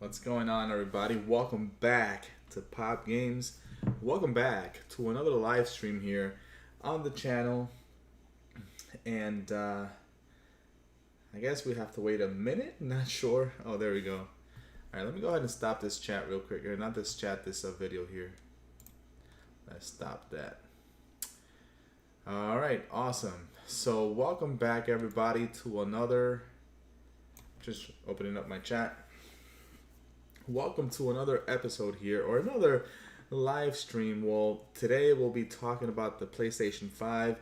What's going on, everybody? Welcome back to Pop Games. Welcome back to another live stream here on the channel. And I guess we have to wait a minute. Not sure. Oh, there we go. All right, let me go ahead and stop this chat real quick. Or not this chat, this video here. Let's stop that. All right, awesome. So welcome back, everybody, to another. Just opening up my chat. Welcome to another episode here, or another live stream. Well, today we'll be talking about the PlayStation 5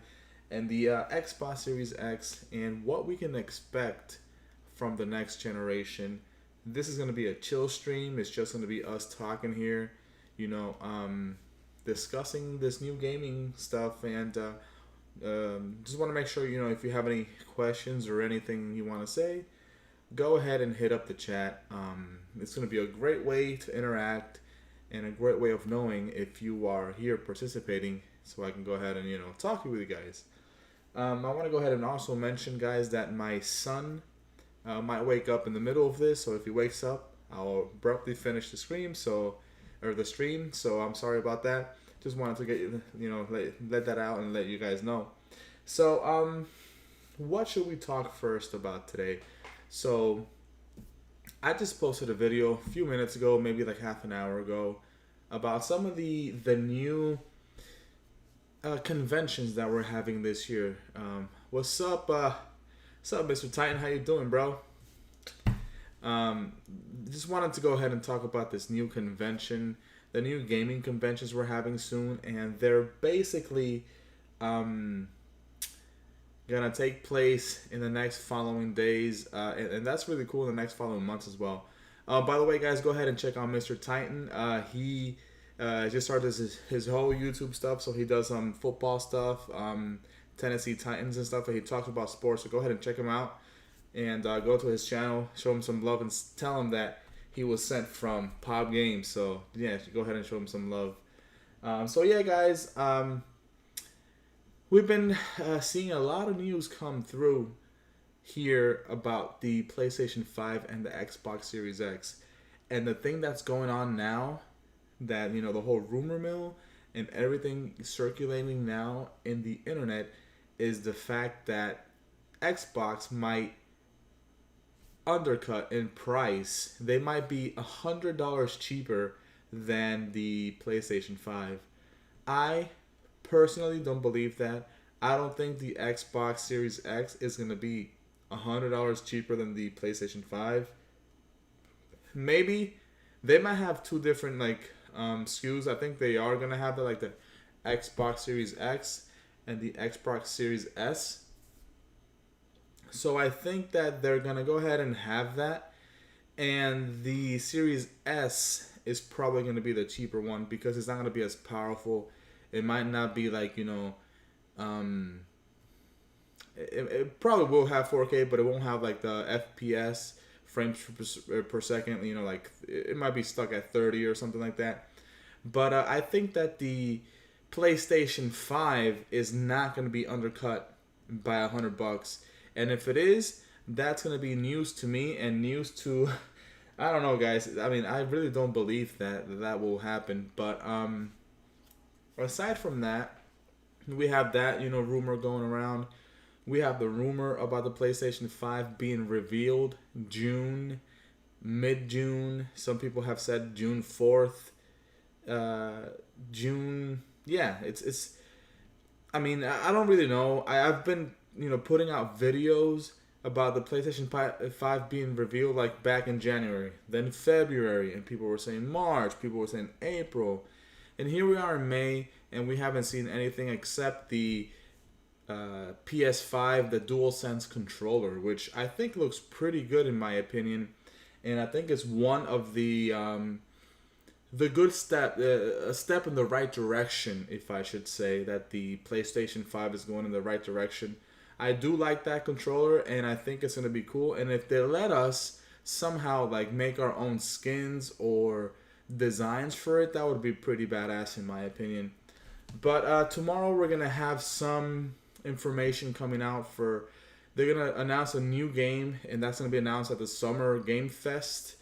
and the Xbox Series X and what we can expect from the next generation. This is going to be a chill stream. It's just going to be us talking here, discussing this new gaming stuff, and just want to make sure, if you have any questions or anything you want to say, go ahead and hit up the chat. It's going to be a great way to interact and a great way of knowing if you are here participating, so I can go ahead and talk with you guys. I want to go ahead and also mention, guys, that my son might wake up in the middle of this, so if he wakes up, I'll abruptly finish the stream. So I'm sorry about that. Just wanted to get let that out and let you guys know. So what should we talk first about today? So I just posted a video a few minutes ago, maybe like half an hour ago, about some of the new conventions that we're having this year. What's up, Mr. Titan? How you doing, bro? Just wanted to go ahead and talk about this new convention, the new gaming conventions we're having soon, and they're basically gonna take place in the next following days, and that's really cool. In the next following months as well. By the way, guys, go ahead and check out Mr. Titan. He just started his whole YouTube stuff, so he does football stuff, Tennessee Titans and stuff, and he talks about sports. So go ahead and check him out, and go to his channel, show him some love, and tell him that he was sent from Pop Games. So yeah, go ahead and show him some love. So yeah, guys. We've been seeing a lot of news come through here about the PlayStation 5 and the Xbox Series X. And the thing that's going on now, that, the whole rumor mill and everything circulating now in the internet, is the fact that Xbox might undercut in price. They might be $100 cheaper than the PlayStation 5. I personally don't believe that. I don't think the Xbox Series X is going to be $100 cheaper than the PlayStation 5. Maybe they might have two different SKUs. I think they are going to have the Xbox Series X and the Xbox Series S. So I think that they're going to go ahead and have that, and the Series S is probably going to be the cheaper one because it's not going to be as powerful. It might not be it probably will have 4K, but it won't have the FPS, frames per second. It might be stuck at 30 or something like that. But I think that the PlayStation 5 is not going to be undercut by $100. And if it is, that's going to be news to me and news to, I don't know, guys. I mean, I really don't believe that will happen. But aside from that, we have that, rumor going around. We have the rumor about the PlayStation 5 being revealed mid-June. Some people have said June 4th. June, yeah, it's. I mean, I don't really know. I've been, putting out videos about the PlayStation 5 being revealed back in January, then February, and people were saying March, people were saying April. And here we are in May, and we haven't seen anything except the PS5, the DualSense controller, which I think looks pretty good in my opinion. And I think it's one of the good step, a step in the right direction, if I should say, that the PlayStation 5 is going in the right direction. I do like that controller, and I think it's going to be cool. And if they let us somehow make our own skins or designs for it, that would be pretty badass in my opinion. But tomorrow we're gonna have some information coming out they're gonna announce a new game, and that's gonna be announced at the Summer Game Fest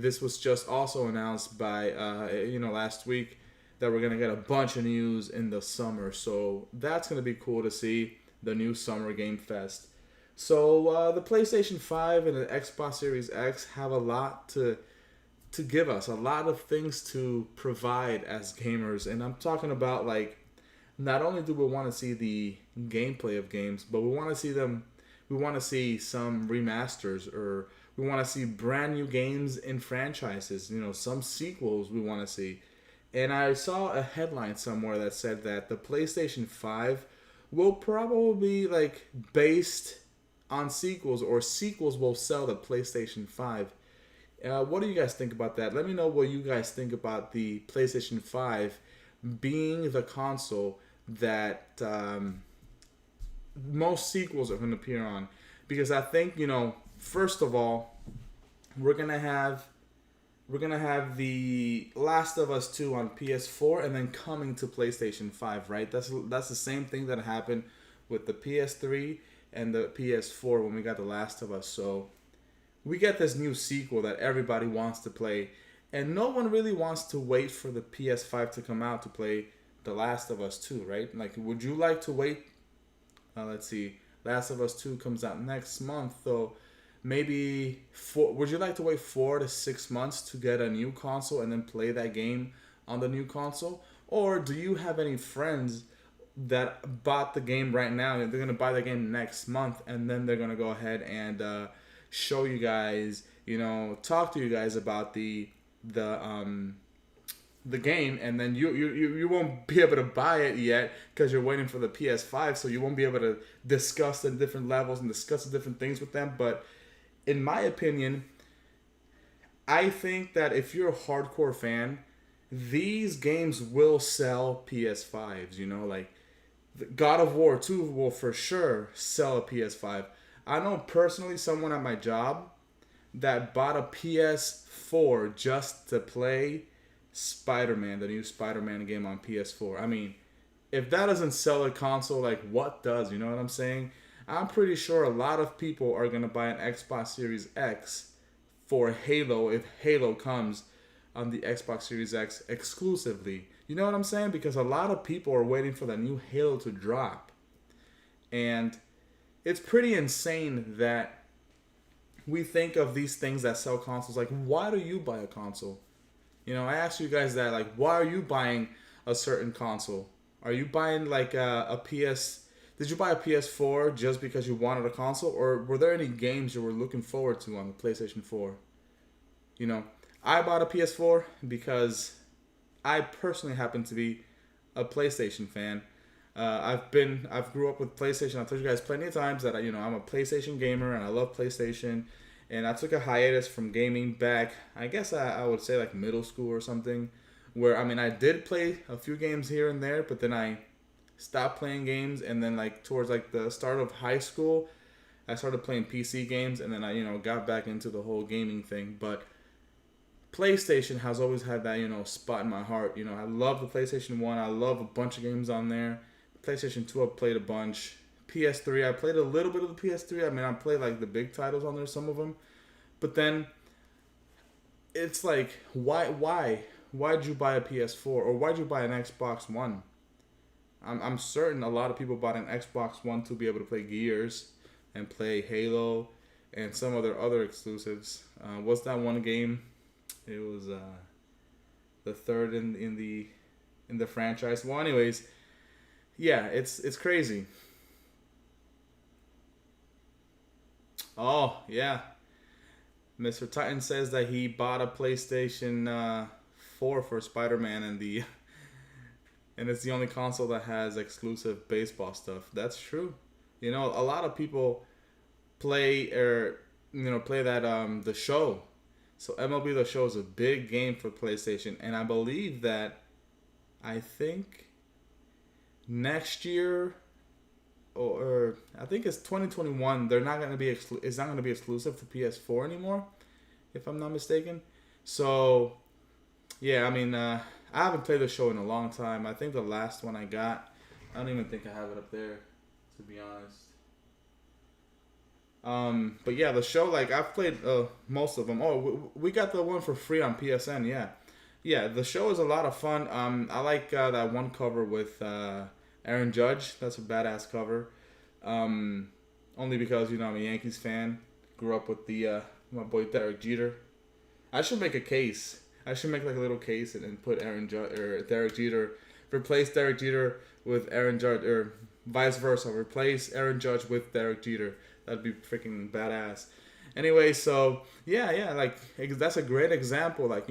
this was just also announced by last week that we're gonna get a bunch of news in the summer. So that's gonna be cool to see the new Summer Game Fest. So the PlayStation 5 and the Xbox Series X have a lot to give us, a lot of things to provide as gamers. And I'm talking about, like, not only do we want to see the gameplay of games, but we want to see them. We want to see some remasters, or we want to see brand new games in franchises. Some sequels we want to see. And I saw a headline somewhere that said that the PlayStation 5 will probably be like based on sequels, or sequels will sell the PlayStation 5. What do you guys think about that? Let me know what you guys think about the PlayStation 5 being the console that most sequels are going to appear on. Because I think, first of all, we're gonna have the Last of Us 2 on PS4 and then coming to PlayStation 5, right? That's the same thing that happened with the PS3 and the PS4 when we got The Last of Us. So we get this new sequel that everybody wants to play, and no one really wants to wait for the PS5 to come out to play The Last of Us 2, right? Like, would you like to wait? Let's see. Last of Us 2 comes out next month, so maybe would you like to wait 4 to 6 months to get a new console and then play that game on the new console? Or do you have any friends that bought the game right now and they're going to buy the game next month, and then they're going to go ahead and show you guys, talk to you guys about the game, and then you won't be able to buy it yet because you're waiting for the PS5, so you won't be able to discuss the different levels and discuss the different things with them. But in my opinion, I think that if you're a hardcore fan, these games will sell PS5s. Like God of War 2 will for sure sell a PS5. I know personally someone at my job that bought a PS4 just to play Spider-Man, the new Spider-Man game on PS4. I mean, if that doesn't sell a console, like, what does? You know what I'm saying? I'm pretty sure a lot of people are going to buy an Xbox Series X for Halo if Halo comes on the Xbox Series X exclusively. You know what I'm saying? Because a lot of people are waiting for the new Halo to drop. And it's pretty insane that we think of these things that sell consoles. Like, why do you buy a console? I asked you guys that, like, why are you buying a certain console? Are you buying like a PS? Did you buy a PS4 just because you wanted a console, or were there any games you were looking forward to on the PlayStation 4? I bought a PS4 because I personally happen to be a PlayStation fan. I've grew up with PlayStation. I've told you guys plenty of times that I'm a PlayStation gamer and I love PlayStation. And I took a hiatus from gaming back, I guess I would say like middle school or something, where, I did play a few games here and there, but then I stopped playing games, and then like towards like the start of high school, I started playing PC games, and then I, got back into the whole gaming thing. But PlayStation has always had that, spot in my heart. I love the PlayStation 1. I love a bunch of games on there. PlayStation 2, I played a bunch. PS3, I played a little bit of the PS3. I played like the big titles on there, some of them. But then it's like, why'd you buy a PS4, or why'd you buy an Xbox One? I'm certain a lot of people bought an Xbox One to be able to play Gears and play Halo and some other exclusives. What's that one game? It was the third in the franchise. Well, anyways, yeah, it's crazy. Oh, yeah. Mr. Titan says that he bought a PlayStation 4 for Spider-Man, and it's the only console that has exclusive baseball stuff. That's true. A lot of people play that the show. So MLB The Show is a big game for PlayStation, and I believe that I think next year, or I think it's 2021. They're not going to be it's not going to be exclusive to PS4 anymore, if I'm not mistaken. So, yeah, I haven't played the show in a long time. I think the last one I got, I don't even think I have it up there, to be honest. But yeah, the show, like I've played most of them. Oh, we got the one for free on PSN. Yeah, yeah. The show is a lot of fun. I like that one cover with Aaron Judge. That's a badass cover. Um, Only because I'm a Yankees fan. Grew up with the my boy Derek Jeter. I should make a case. I should make like a little case and put Aaron Judge or Derek Jeter, replace Derek Jeter with Aaron Judge, or vice versa. Replace Aaron Judge with Derek Jeter. That'd be freaking badass. Anyway, so yeah, like that's a great example. Like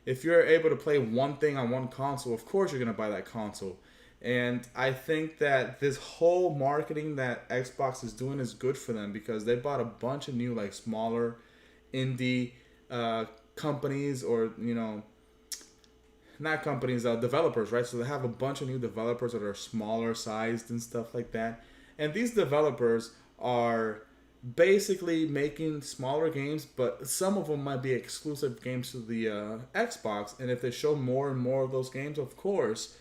if you're able to play one thing on one console, of course you're gonna buy that console. And I think that this whole marketing that Xbox is doing is good for them because they bought a bunch of new like smaller indie companies, or not companies, developers, right? So they have a bunch of new developers that are smaller sized and stuff like that. And these developers are basically making smaller games, but some of them might be exclusive games to the Xbox. And if they show more and more of those games, of course,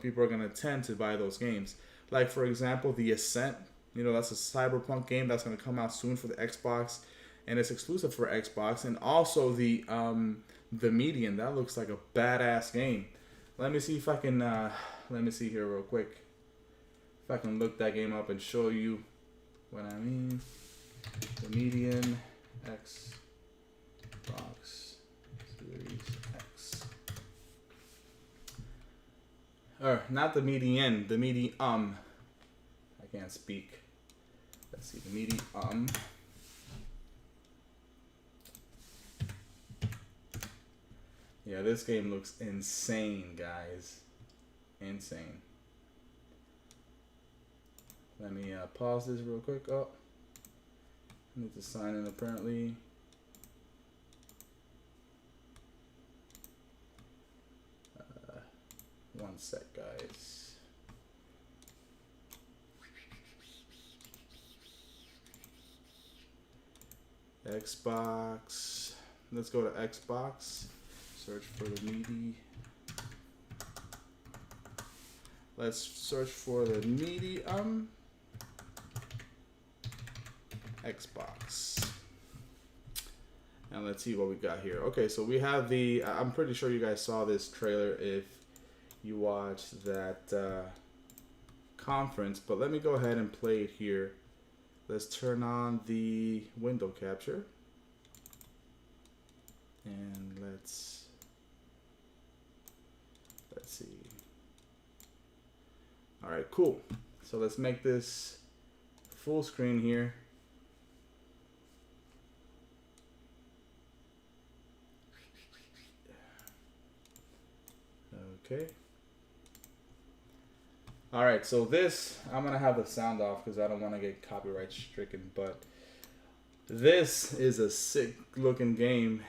people are going to tend to buy those games. Like, for example, The Ascent. That's a cyberpunk game that's going to come out soon for the Xbox, and it's exclusive for Xbox. And also the Medium. That looks like a badass game. Let me see if I can, let me see here real quick. If I can look that game up and show you what I mean. The Medium Xbox Series X. Or not the Medium, the Medium. I can't speak. Let's see, the Medium. Yeah, this game looks insane, guys. Insane. Let me pause this real quick. Oh, I need to sign in apparently. One sec, guys. Xbox. Let's go to Xbox. Search for the Medium. Let's search for the Medium Xbox. And let's see what we got here. Okay, so we have the, I'm pretty sure you guys saw this trailer if you watched that conference, but let me go ahead and play it here. Let's turn on the window capture. And let's see. All right, cool. So let's make this full screen here. Okay. All right, so this, I'm gonna have the sound off because I don't want to get copyright stricken, but this is a sick looking game,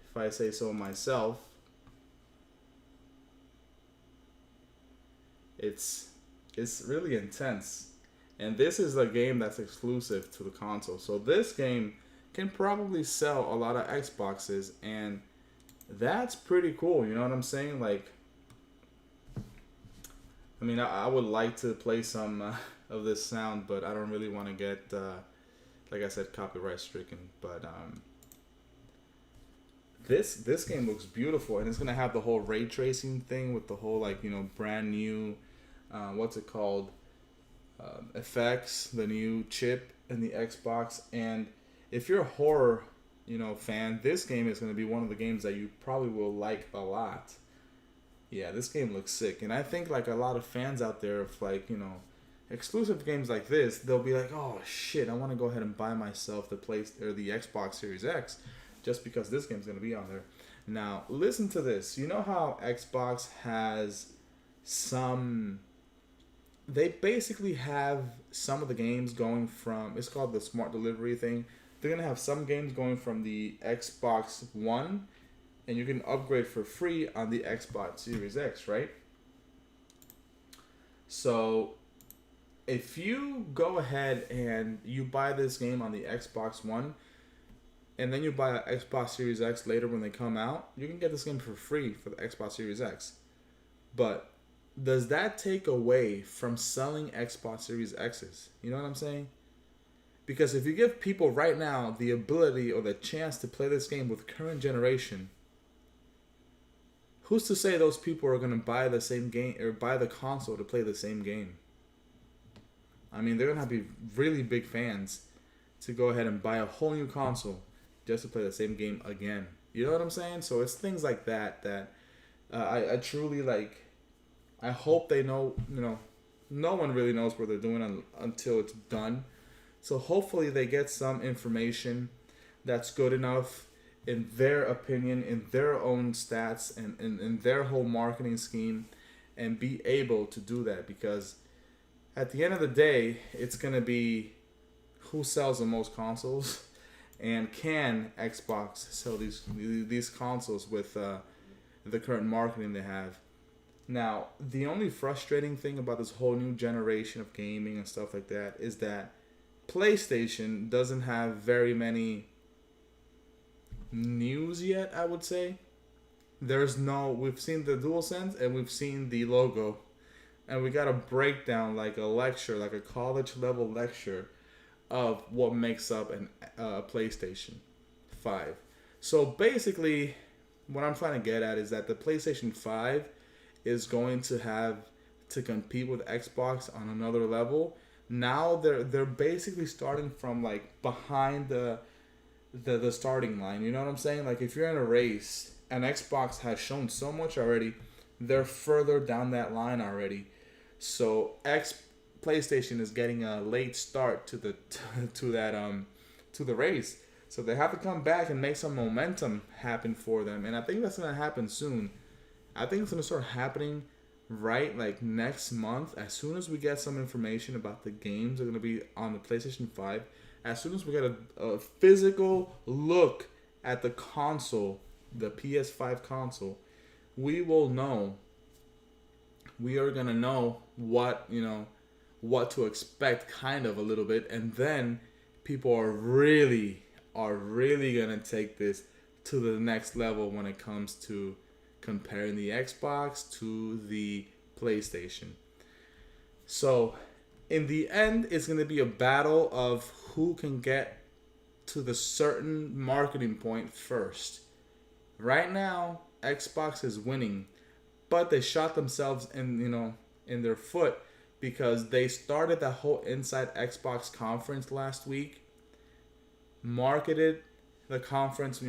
if I say so myself. It's really intense, and this is a game that's exclusive to the console. So this game can probably sell a lot of Xboxes, and that's pretty cool. You know what I'm saying? Like, I mean, I would like to play some of this sound, but I don't really want to get, like I said, copyright stricken. But this game looks beautiful, and it's gonna have the whole ray tracing thing with the whole brand new, what's it called, effects, the new chip in the Xbox. And if you're a horror, fan, this game is gonna be one of the games that you probably will like a lot. Yeah, this game looks sick, and I think like a lot of fans out there of exclusive games like this, they'll be like, oh shit, I want to go ahead and buy myself the the Xbox Series X, just because this game's gonna be on there. Now listen to this. You know how Xbox has some? They basically have some of the games going from. It's called the smart delivery thing. They're gonna have some games going from the Xbox One, and you can upgrade for free on the Xbox Series X, right? So if you go ahead and you buy this game on the Xbox One, and then you buy an Xbox Series X later when they come out, you can get this game for free for the Xbox Series X. But does that take away from selling Xbox Series X's? You know what I'm saying? Because if you give people right now the ability or the chance to play this game with current generation, who's to say those people are going to buy the same game or buy the console to play the same game? I mean, they're going to have to be really big fans to go ahead and buy a whole new console just to play the same game again. You know what I'm saying? So it's things like that that I truly like. I hope they know, no one really knows what they're doing until it's done. So hopefully they get some information that's good enough in their opinion, in their own stats, and in their whole marketing scheme, and be able to do that. Because at the end of the day, it's going to be who sells the most consoles, and can Xbox sell these consoles with the current marketing they have. Now, the only frustrating thing about this whole new generation of gaming and stuff like that is that PlayStation doesn't have very many news yet, I would say. We've seen the DualSense and we've seen the logo, and we got a breakdown, like a lecture, like a college level lecture of what makes up a PlayStation 5. So basically, what I'm trying to get at is that the PlayStation 5 is going to have to compete with Xbox on another level. Now they're basically starting from like behind the starting line. You know what I'm saying? Like if you're in a race and Xbox has shown so much already, they're further down that line already. So PlayStation is getting a late start to the race. So they have to come back and make some momentum happen for them, and I think that's gonna happen soon. I think it's gonna start happening right like next month. As soon as we get some information about the games that are gonna be on the PlayStation 5, as soon as we get a physical look at the console, the PS5 console, we will know. We are gonna know what to expect, kind of a little bit, and then people are really gonna take this to the next level when it comes to comparing the Xbox to the PlayStation. So in the end, it's going to be a battle of who can get to the certain marketing point first. Right now, Xbox is winning, but they shot themselves in their foot, because they started that whole Inside Xbox conference last week, marketed the conference,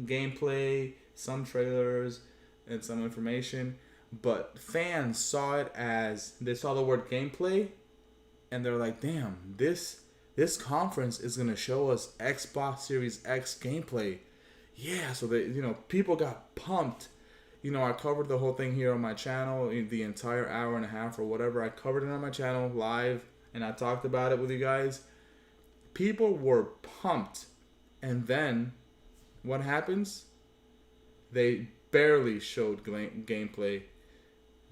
gameplay, some trailers, and some information, but fans saw it as, they saw the word gameplay, and they're like, damn, this conference is gonna show us Xbox Series X gameplay. Yeah, so they, people got pumped. I covered the whole thing here on my channel, the entire hour and a half or whatever. I covered it on my channel live, and I talked about it with you guys. People were pumped, and then what happens? They barely showed gameplay.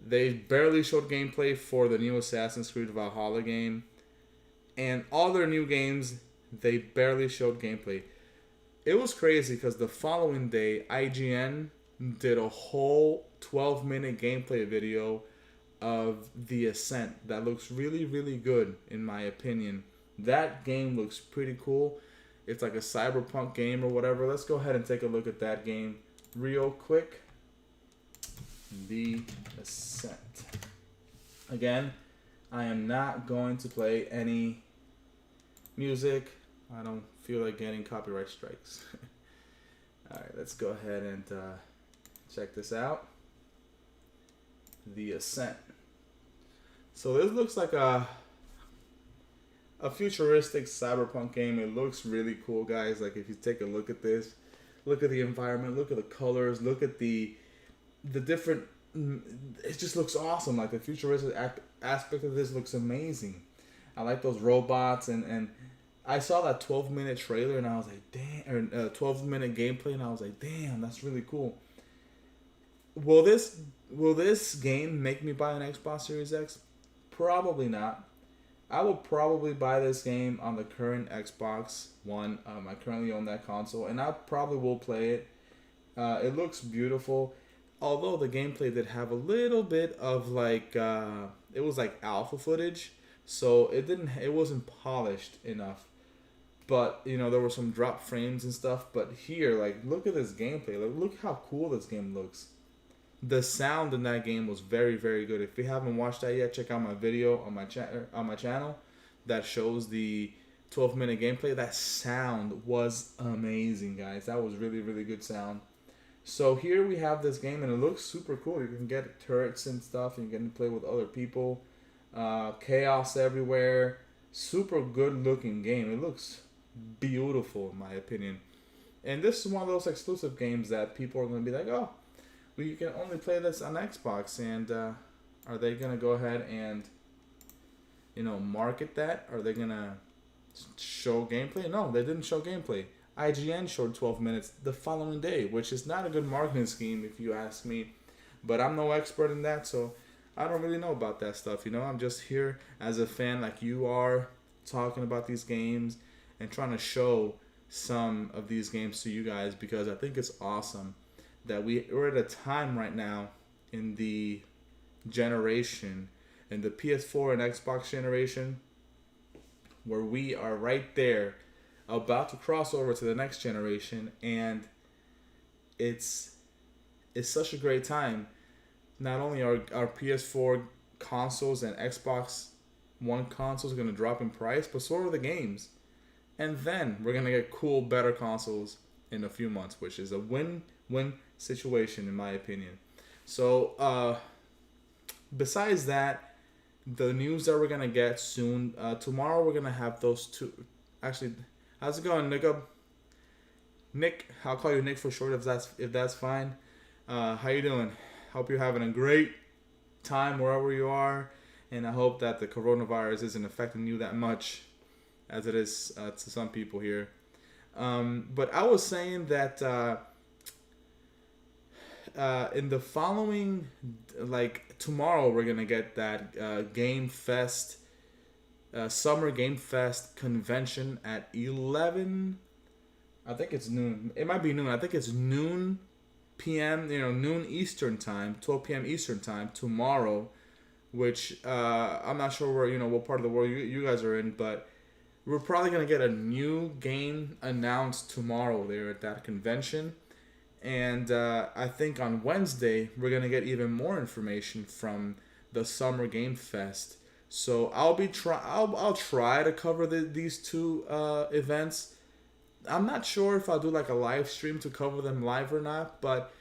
They barely showed gameplay for the new Assassin's Creed Valhalla game, and all their new games, they barely showed gameplay. It was crazy because the following day, IGN did a whole 12-minute gameplay video of The Ascent that looks really, really good, in my opinion. That game looks pretty cool. It's like a cyberpunk game or whatever. Let's go ahead and take a look at that game real quick. The Ascent. Again, I am not going to play any music. I don't feel like getting copyright strikes. Alright, let's go ahead and check this out. The Ascent. So this looks like a futuristic cyberpunk game. It looks really cool, guys. Like if you take a look at this, look at the environment, look at the colors, look at the different, it just looks awesome. Like the futuristic aspect of this looks amazing. I like those robots, and I saw that 12-minute trailer and I was like, damn, or 12-minute gameplay, and I was like, damn, that's really cool. Will this game make me buy an Xbox Series X? Probably not. I will probably buy this game on the current Xbox One. I currently own that console, and I probably will play it. It looks beautiful, although the gameplay did have a little bit of like, it was like alpha footage. so it wasn't polished enough. But you know, there were some drop frames and stuff. But here, like, look at this gameplay. Like, look how cool this game looks. The sound in that game was very, very good. If you haven't watched that yet, check out my video on my channel that shows the 12-minute gameplay. That sound was amazing, guys. That was really, really good sound. So here we have this game, and it looks super cool. You can get turrets and stuff, and you can play with other people. Chaos everywhere. Super good looking game. It looks beautiful, in my opinion. And this is one of those exclusive games that people are going to be like, oh, well, you can only play this on Xbox. And are they going to go ahead and, you know, market that? Are they going to show gameplay? No, they didn't show gameplay. IGN showed 12 minutes the following day, which is not a good marketing scheme if you ask me. But I'm no expert in that, so I don't really know about that stuff. You know, I'm just here as a fan like you are, talking about these games and trying to show some of these games to you guys, because I think it's awesome that we're at a time right now in the generation, in the PS4 and Xbox generation, where we are right there about to cross over to the next generation, and it's such a great time. Not only are our PS4 consoles and Xbox One consoles going to drop in price, but so are the games. And then we're going to get cool, better consoles in a few months, which is a win-win situation in my opinion. So besides that, the news that we're going to get soon, tomorrow we're going to have those two. Actually, how's it going, Nick? Nick, I'll call you Nick for short if that's fine. How you doing? Hope you're having a great time wherever you are, and I hope that the coronavirus isn't affecting you that much as it is to some people here. But I was saying that in the following, like tomorrow, we're gonna get that Game Fest, Summer Game Fest convention at 11. I think it's noon. It might be noon. I think it's noon p.m. You know, noon Eastern time, 12 p.m. Eastern time tomorrow. Which I'm not sure where, you know, what part of the world you guys are in, but we're probably gonna get a new game announced tomorrow there at that convention. And I think on Wednesday we're gonna get even more information from the Summer Game Fest. So I'll try to cover these two events. I'm not sure if I'll do like a live stream to cover them live or not, but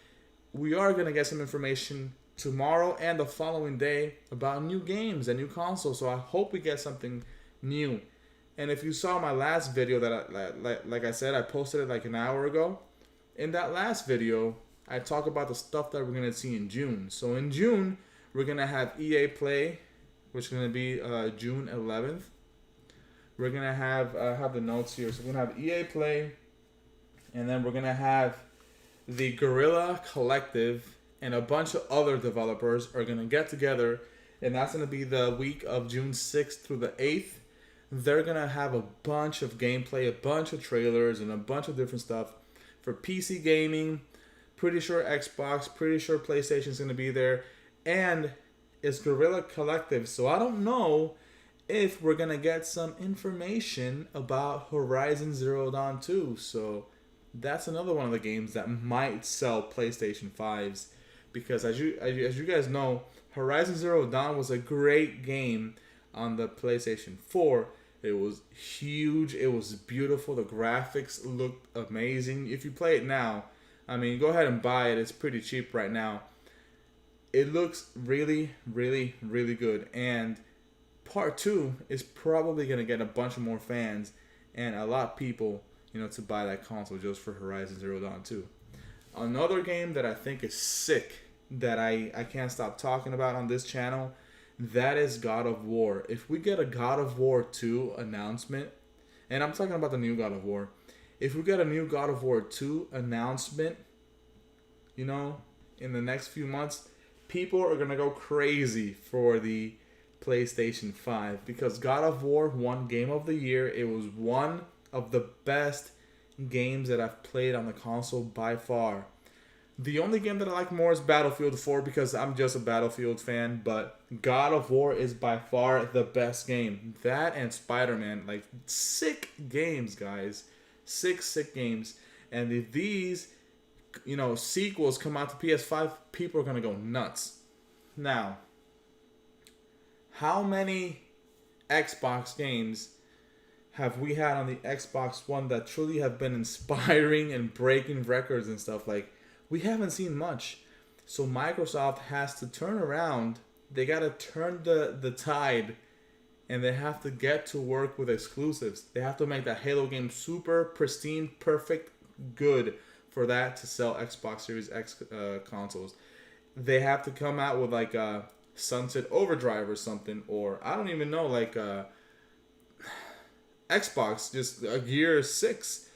we are gonna get some information tomorrow and the following day about new games and new consoles. So I hope we get something new. And if you saw my last video that like I said, I posted it like an hour ago. In that last video, I talk about the stuff that we're gonna see in June. So in June, we're gonna have EA Play, which is gonna be June 11th. We're gonna have the notes here. So we're gonna have EA Play, and then we're gonna have the Guerrilla Collective and a bunch of other developers are gonna get together, and that's gonna be the week of June 6th through the 8th. They're gonna have a bunch of gameplay, a bunch of trailers, and a bunch of different stuff for PC gaming. Pretty sure Xbox, pretty sure PlayStation's gonna be there, and it's Guerrilla Collective. So I don't know if we're gonna get some information about Horizon Zero Dawn 2. So that's another one of the games that might sell PlayStation 5s, because as you guys know, Horizon Zero Dawn was a great game on the PlayStation 4. It was huge. It was beautiful. The graphics looked amazing. If you play it now, I mean, go ahead and buy it. It's pretty cheap right now. It looks really, really, really good. And part 2 is probably going to get a bunch of more fans and a lot of people, you know, to buy that console just for Horizon Zero Dawn 2. Another game that I think is sick that I can't stop talking about on this channel, that is God of War. If we get a God of War 2 announcement, and I'm talking about the new God of War, if we get a new God of War 2 announcement, you know, in the next few months, people are going to go crazy for the PlayStation 5, because God of War won Game of the Year. It was one of the best games that I've played on the console by far. The only game that I like more is Battlefield 4, because I'm just a Battlefield fan, but God of War is by far the best game. That and Spider-Man, like sick games, guys. Sick games. And if these, sequels come out to PS5, people are gonna go nuts. Now, how many Xbox games have we had on the Xbox One that truly have been inspiring and breaking records and stuff? Like, we haven't seen much. So Microsoft has to turn around. They got to turn the tide, and they have to get to work with exclusives. They have to make that Halo game super pristine, perfect, good for that to sell Xbox Series X consoles. They have to come out with like a Sunset Overdrive or something, or I don't even know, like Xbox, just a Gear 6.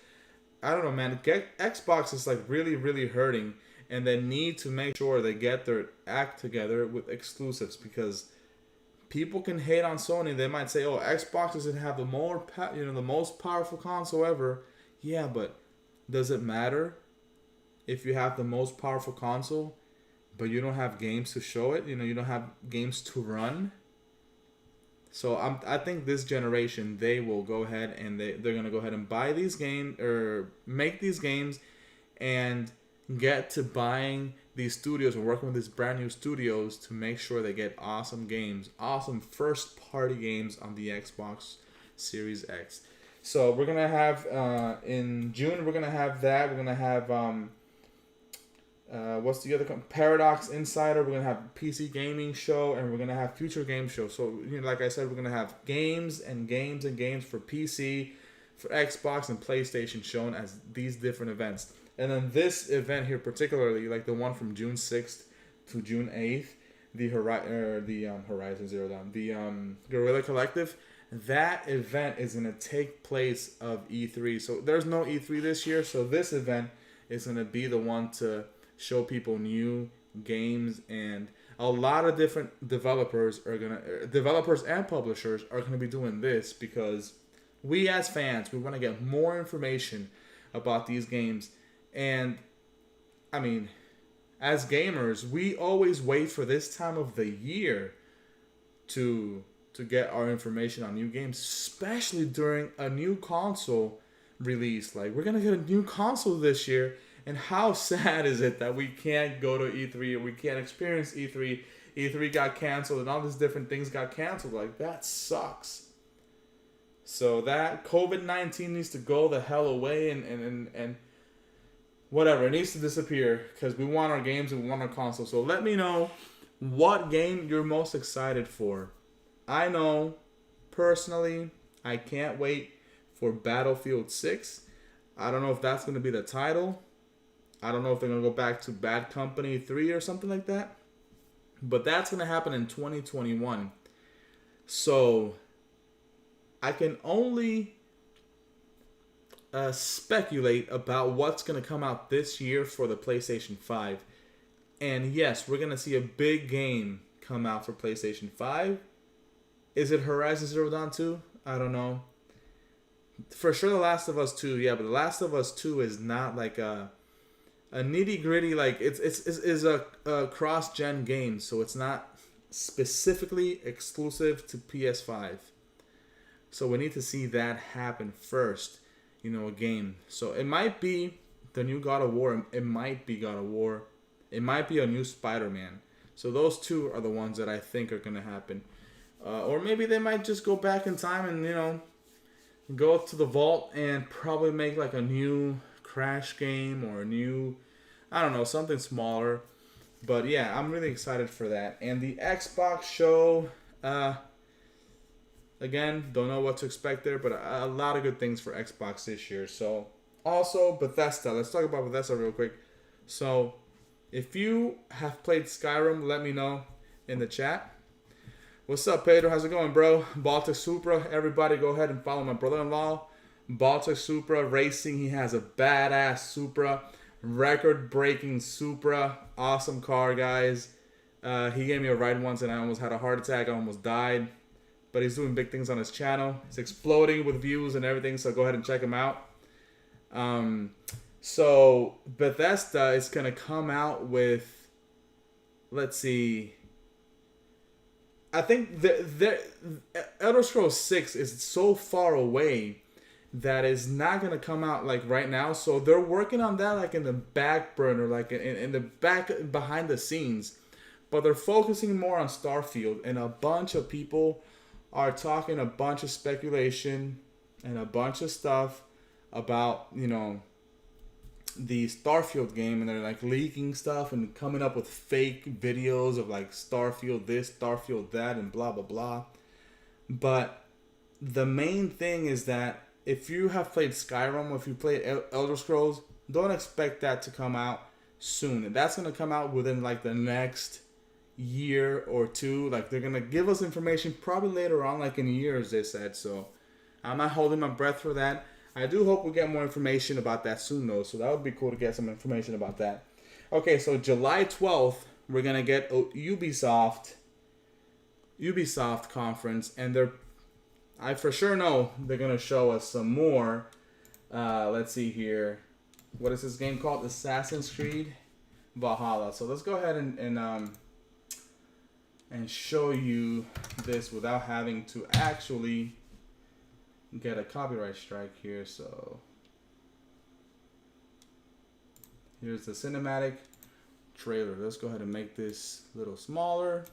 I don't know, man. Xbox is like really hurting, and they need to make sure they get their act together with exclusives, because people can hate on Sony. They might say, "Oh, Xbox doesn't have the the most powerful console ever." Yeah, but does it matter if you have the most powerful console, but you don't have games to show it? You don't have games to run. So I think this generation, they will go ahead and they're gonna go ahead and buy these games or make these games and get to buying these studios and working with these brand new studios to make sure they get awesome games, awesome first party games on the Xbox Series X. So we're gonna have in June, we're gonna have that. We're gonna have what's the other Paradox Insider. We're gonna have PC gaming show, and we're gonna have future game show. So like I said, we're gonna have games and games and games for PC, for Xbox and PlayStation shown as these different events. And then this event here, particularly like the one from June 6th to June 8th, the Horizon Zero Dawn, the Guerrilla Collective. That event is gonna take place of E3. So there's no E3 this year. So this event is gonna be the one to show people new games, and a lot of different developers and publishers are gonna be doing this, because we as fans, we want to get more information about these games. And I mean, as gamers, we always wait for this time of the year to get our information on new games, especially during a new console release. Like, we're gonna get a new console this year, and how sad is it that we can't go to E3 or we can't experience E3? E3 got canceled, and all these different things got canceled. Like, that sucks. So that COVID-19 needs to go the hell away, and whatever, it needs to disappear, because we want our games and we want our console. So let me know what game you're most excited for. I know, personally, I can't wait for Battlefield 6. I don't know if that's going to be the title. I don't know if they're going to go back to Bad Company 3 or something like that. But that's going to happen in 2021. So I can only speculate about what's going to come out this year for the PlayStation 5. And yes, we're going to see a big game come out for PlayStation 5. Is it Horizon Zero Dawn 2? I don't know. For sure, The Last of Us 2, yeah, but The Last of Us 2 is not like a nitty gritty, like it's a cross-gen game, so it's not specifically exclusive to PS5. So we need to see that happen first, a game. So it might be the new God of War. It might be God of War. It might be a new Spider-Man. So those two are the ones that I think are going to happen. Or maybe they might just go back in time and, go to the vault and probably make like a new Crash game or a new, I don't know, something smaller. But yeah, I'm really excited for that. And the Xbox show, again, don't know what to expect there, but a lot of good things for Xbox this year. So also Bethesda. Let's talk about Bethesda real quick. So if you have played Skyrim, let me know in the chat. What's up, Pedro? How's it going, bro? Baltic Supra. Everybody go ahead and follow my brother-in-law. Baltic Supra Racing. He has a badass Supra. Record-breaking Supra. Awesome car, guys. He gave me a ride once and I almost had a heart attack. I almost died. But he's doing big things on his channel. He's exploding with views and everything, so go ahead and check him out. So Bethesda is going to come out with, let's see, I think the Elder Scrolls 6 is so far away that is not gonna come out like right now. So they're working on that like in the back burner, like in the back behind the scenes. But they're focusing more on Starfield, and a bunch of people are talking a bunch of speculation and a bunch of stuff about, you know, the Starfield game, and they're like leaking stuff and coming up with fake videos of like Starfield this, Starfield that, and blah blah blah. But the main thing is that if you have played Skyrim or if you played Elder Scrolls, don't expect that to come out soon. And that's gonna come out within like the next year or two. Like they're gonna give us information probably later on, like in a year, as they said. So I'm not holding my breath for that. I do hope we get more information about that soon, though. So that would be cool to get some information about that. Okay, so July 12th, we're gonna get Ubisoft Conference, and I for sure know they're gonna show us some more. Let's see here. What is this game called? Assassin's Creed Valhalla. So let's go ahead and show you this without having to actually get a copyright strike here. So here's the cinematic trailer. Let's go ahead and make this a little smaller.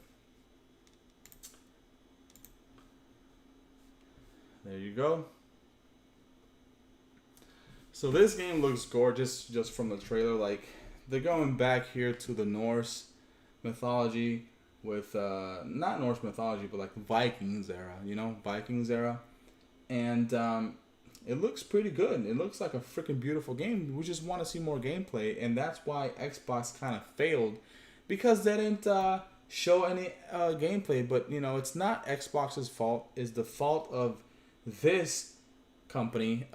There you go. So this game looks gorgeous just from the trailer. Like they're going back here to the Norse mythology with not Norse mythology, but like Vikings era, you know, Vikings era. And it looks pretty good. It looks like a freaking beautiful game. We just want to see more gameplay, and that's why Xbox kind of failed, because they didn't show any gameplay. But you know, it's not Xbox's fault. It's the fault of this company,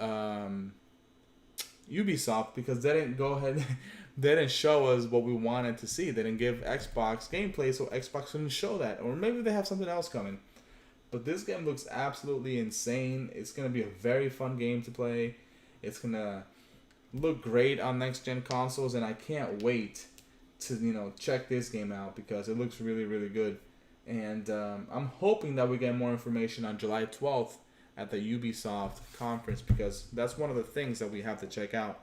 Ubisoft, because they didn't go ahead. They didn't show us what we wanted to see. They didn't give Xbox gameplay, so Xbox didn't show that. Or maybe they have something else coming. But this game looks absolutely insane. It's going to be a very fun game to play. It's going to look great on next-gen consoles, and I can't wait to, you know, check this game out because it looks really, really good. And I'm hoping that we get more information on July 12th at the Ubisoft Conference, because that's one of the things that we have to check out.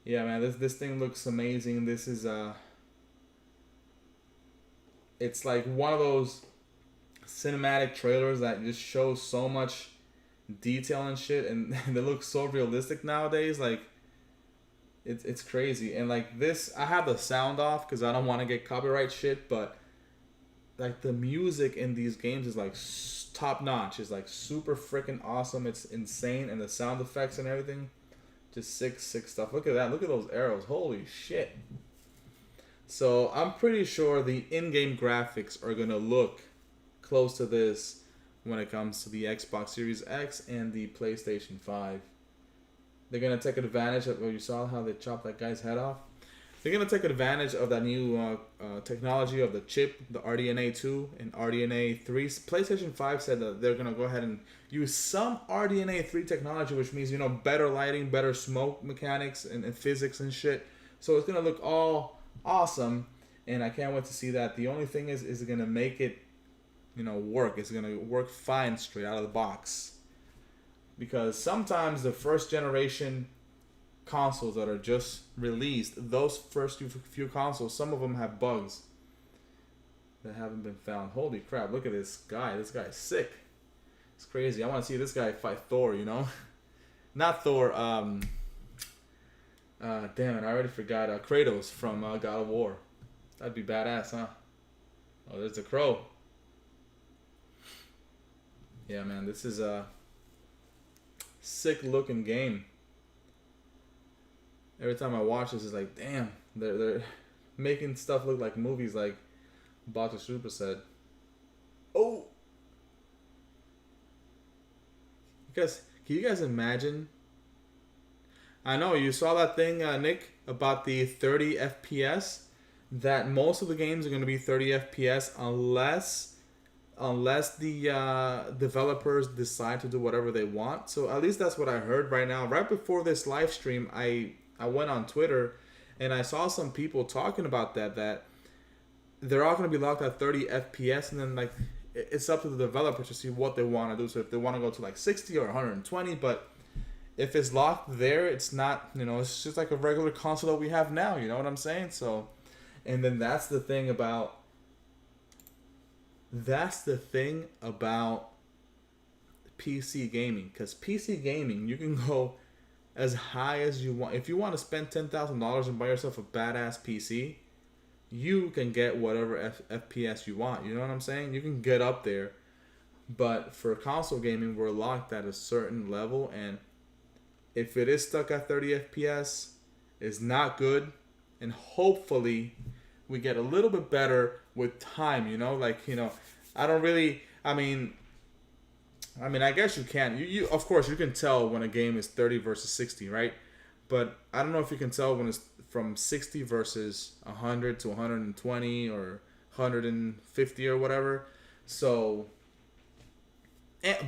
Yeah, man, this thing looks amazing. This is it's like one of those cinematic trailers that just shows so much detail and shit, and they look so realistic nowadays. Like it's crazy. And like this, I have the sound off because I don't want to get copyright shit, but like the music in these games is like top notch. It's like super freaking awesome. It's insane, and the sound effects and everything, just sick stuff. Look at that. Look at those arrows. Holy shit. So I'm pretty sure the in-game graphics are gonna look close to this when it comes to the Xbox Series X and the PlayStation 5. They're gonna take advantage of, you saw how they chopped that guy's head off. They're gonna take advantage of that new technology of the chip, the RDNA 2 and RDNA 3. PlayStation 5 said that they're gonna go ahead and use some RDNA 3 technology, which means, you know, better lighting, better smoke mechanics and physics and shit. So it's gonna look all awesome, and I can't wait to see that. The only thing is it gonna make it, you know, work? It's gonna work fine straight out of the box, because sometimes the first generation consoles that are just released, those first few consoles, some of them have bugs that haven't been found. Holy crap, look at this guy. This guy is sick. It's crazy. I want to see this guy fight Thor, you know. Not Thor, damn it, I already forgot. Kratos from God of War. That'd be badass, huh? Oh, there's the crow. Yeah, man, this is a sick looking game. Every time I watch this, it's like, damn, they're making stuff look like movies, like Dr. Super said. Oh! Can you guys imagine? I know, you saw that thing, Nick, about the 30 FPS? That most of the games are going to be 30 FPS unless the developers decide to do whatever they want. So at least that's what I heard right now. Right before this live stream, I went on Twitter and I saw some people talking about that they're all going to be locked at 30 FPS, and then like it's up to the developer to see what they want to do. So if they want to go to like 60 or 120, but if it's locked there, it's not, it's just like a regular console that we have now. You know what I'm saying? So, and then that's the thing about PC gaming, because PC gaming, you can go as high as you want. If you want to spend $10,000 and buy yourself a badass PC, you can get whatever FPS you want. You know what I'm saying? You can get up there. But for console gaming, we're locked at a certain level, and if it is stuck at 30 FPS, it's not good. And hopefully we get a little bit better with time, I don't really, I mean, I guess you can. You of course, you can tell when a game is 30 versus 60, right? But I don't know if you can tell when it's from 60 versus 100 to 120 or 150 or whatever. So,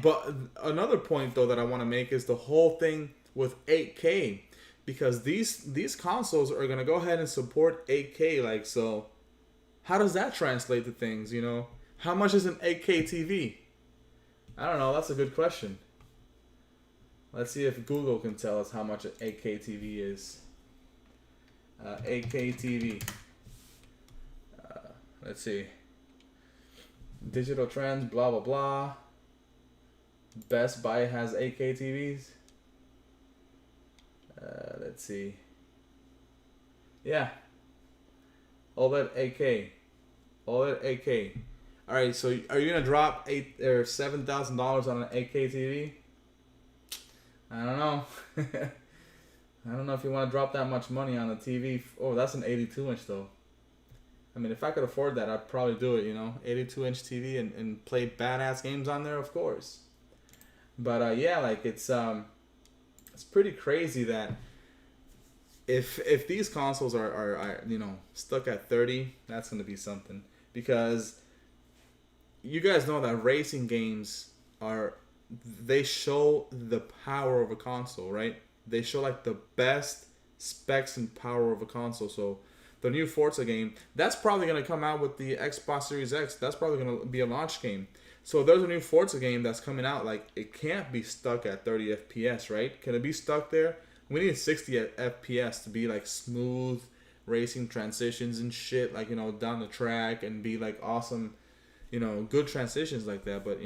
but another point, though, that I want to make is the whole thing with 8K. Because these consoles are going to go ahead and support 8K. So how does that translate to things, How much is an 8K TV? I don't know. That's a good question. Let's see if Google can tell us how much an 8K TV is. 8K TV. Let's see. Digital trends, blah, blah, blah. Best Buy has 8K TVs. Let's see. Yeah. OLED 8K. OLED 8K. All right, so are you gonna drop $7,000 on an 8K TV? I don't know. I don't know if you want to drop that much money on a TV. Oh, that's an 82-inch though. I mean, if I could afford that, I'd probably do it. 82-inch TV and play badass games on there, of course. But yeah, it's pretty crazy that if these consoles are stuck at 30, that's gonna be something, because you guys know that racing games they show the power of a console, right? They show like the best specs and power of a console. So the new Forza game, that's probably going to come out with the Xbox Series X. That's probably going to be a launch game. So there's a new Forza game that's coming out. It can't be stuck at 30 FPS, right? Can it be stuck there? We need 60 FPS to be smooth racing transitions and shit, down the track, and be awesome, good transitions like that. But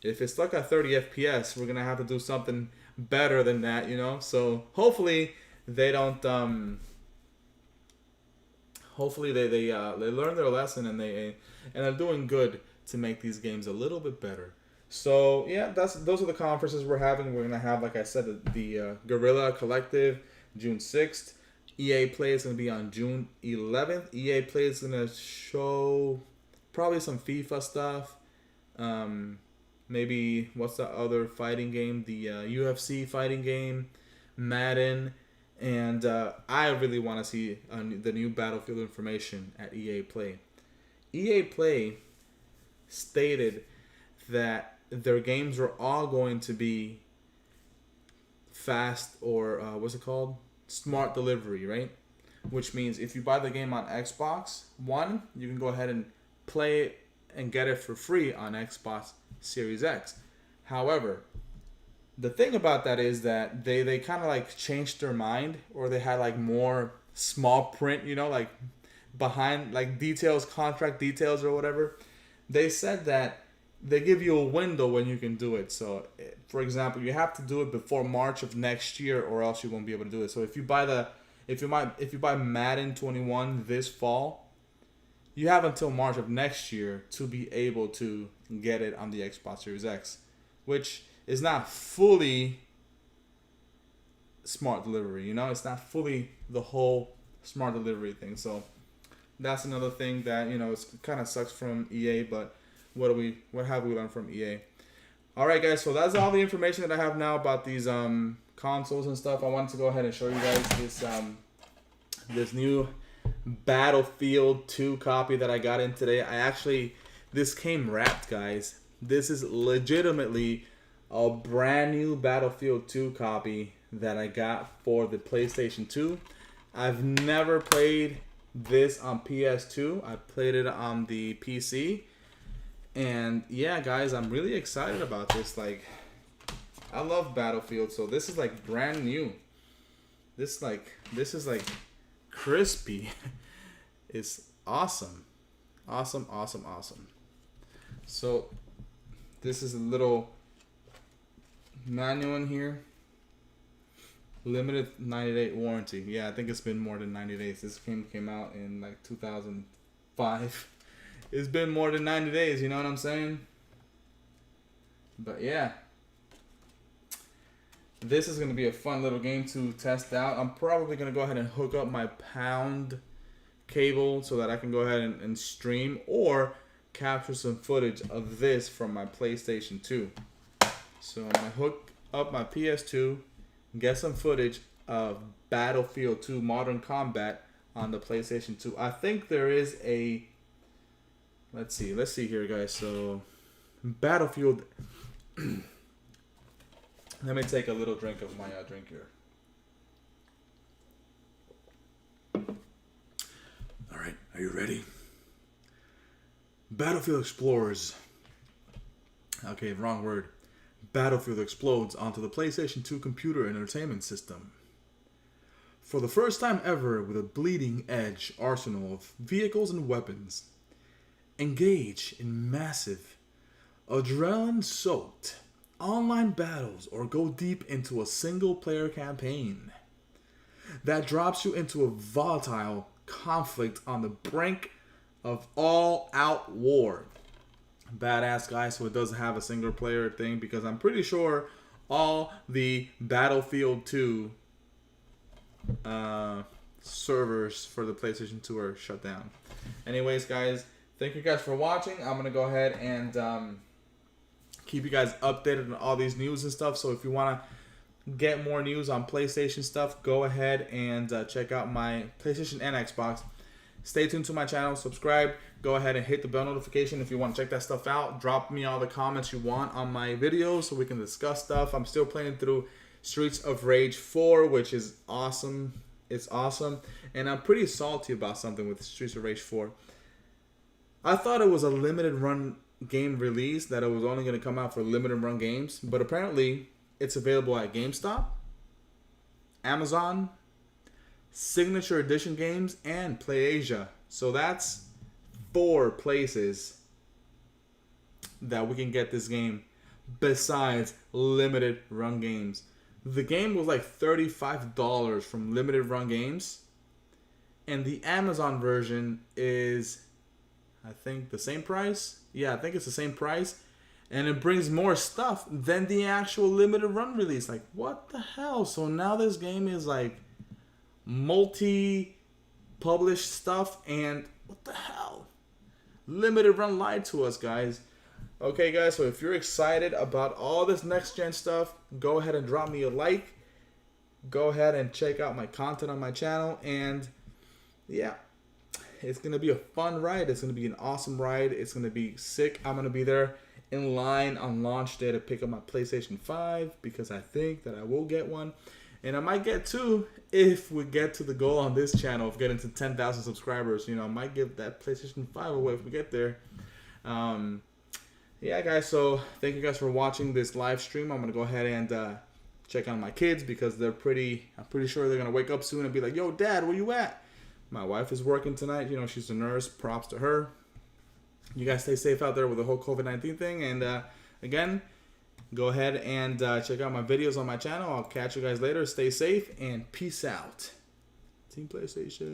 if it's stuck at 30 FPS, we're gonna have to do something better than that, So hopefully they don't. Hopefully they learn their lesson, and they're doing good to make these games a little bit better. So yeah, those are the conferences we're having. We're gonna have, like I said, the Guerrilla Collective June 6th. EA Play is gonna be on June 11th. EA Play is gonna show probably some FIFA stuff. Maybe what's the other fighting game? The UFC fighting game, Madden, and I really want to see the new Battlefield information at EA Play. EA Play stated that their games are all going to be fast, or what's it called? Smart delivery, right? Which means if you buy the game on Xbox One, you can go ahead and play it and get it for free on Xbox Series X. However, the thing about that is that they kind of changed their mind, or they had more small print, behind details, contract details or whatever. They said that they give you a window when you can do it. So, for example, you have to do it before March of next year, or else you won't be able to do it. So if you buy Madden 21 this fall, you have until March of next year to be able to get it on the Xbox Series X, which is not fully smart delivery. It's not fully the whole smart delivery thing. So that's another thing that it kind of sucks from EA, but what have we learned from EA? All right, guys. So that's all the information that I have now about these consoles and stuff. I wanted to go ahead and show you guys this new Battlefield 2 copy that I got in today. This came wrapped, guys. This is legitimately a brand new Battlefield 2 copy that I got for the PlayStation 2. I've never played this on PS2. I played it on the PC. And yeah, guys, I'm really excited about this. Like, I love Battlefield, so this is like brand new. This is like crispy. It's awesome. Awesome, awesome, awesome. So this is a little manual in here. Limited 90-day warranty. Yeah, I think it's been more than 90 days. This game came out in like 2005. It's been more than 90 days, you know what I'm saying? But yeah. This is going to be a fun little game to test out. I'm probably going to go ahead and hook up my Pound cable so that I can go ahead and stream or capture some footage of this from my PlayStation 2. So I'm going to hook up my PS2, get some footage of Battlefield 2 Modern Combat on the PlayStation 2. I think there is a... Let's see here, guys. So, Battlefield... Let me take a little drink of my drink here. All right, are you ready? Battlefield explores. Okay, wrong word. Battlefield explodes onto the PlayStation 2 computer entertainment system. For the first time ever, with a bleeding-edge arsenal of vehicles and weapons, engage in massive, adrenaline-soaked online battles or go deep into a single-player campaign that drops you into a volatile conflict on the brink of all-out war. Badass, guys. So it does have a single-player thing because I'm pretty sure all the Battlefield 2 servers for the PlayStation 2 are shut down. Anyways, guys, thank you guys for watching. I'm going to go ahead and keep you guys updated on all these news and stuff. So if you want to get more news on PlayStation stuff, go ahead and check out my PlayStation and Xbox. Stay tuned to my channel. Subscribe. Go ahead and hit the bell notification if you want to check that stuff out. Drop me all the comments you want on my videos so we can discuss stuff. I'm still playing through Streets of Rage 4, which is awesome. It's awesome. And I'm pretty salty about something with Streets of Rage 4. I thought it was a limited run game release, that it was only going to come out for limited run games, but apparently it's available at GameStop, Amazon, Signature Edition Games, and PlayAsia. So that's 4 places that we can get this game besides limited run games. The game was like $35 from limited run games, and the Amazon version is, I think, the same price. Yeah, I think it's the same price. And it brings more stuff than the actual limited run release. Like, what the hell? So now this game is like multi-published stuff. And what the hell? Limited run lied to us, guys. Okay, guys. So if you're excited about all this next-gen stuff, go ahead and drop me a like. Go ahead and check out my content on my channel. And yeah. It's going to be a fun ride. It's going to be an awesome ride. It's going to be sick. I'm going to be there in line on launch day to pick up my PlayStation 5 because I think that I will get one. And I might get 2 if we get to the goal on this channel of getting to 10,000 subscribers. You know, I might give that PlayStation 5 away if we get there. Yeah, guys. So thank you guys for watching this live stream. I'm going to go ahead and check on my kids because I'm pretty sure they're going to wake up soon and be like, yo, Dad, where you at? My wife is working tonight. You know, she's a nurse. Props to her. You guys stay safe out there with the whole COVID-19 thing. And again, go ahead and check out my videos on my channel. I'll catch you guys later. Stay safe and peace out. Team PlayStation.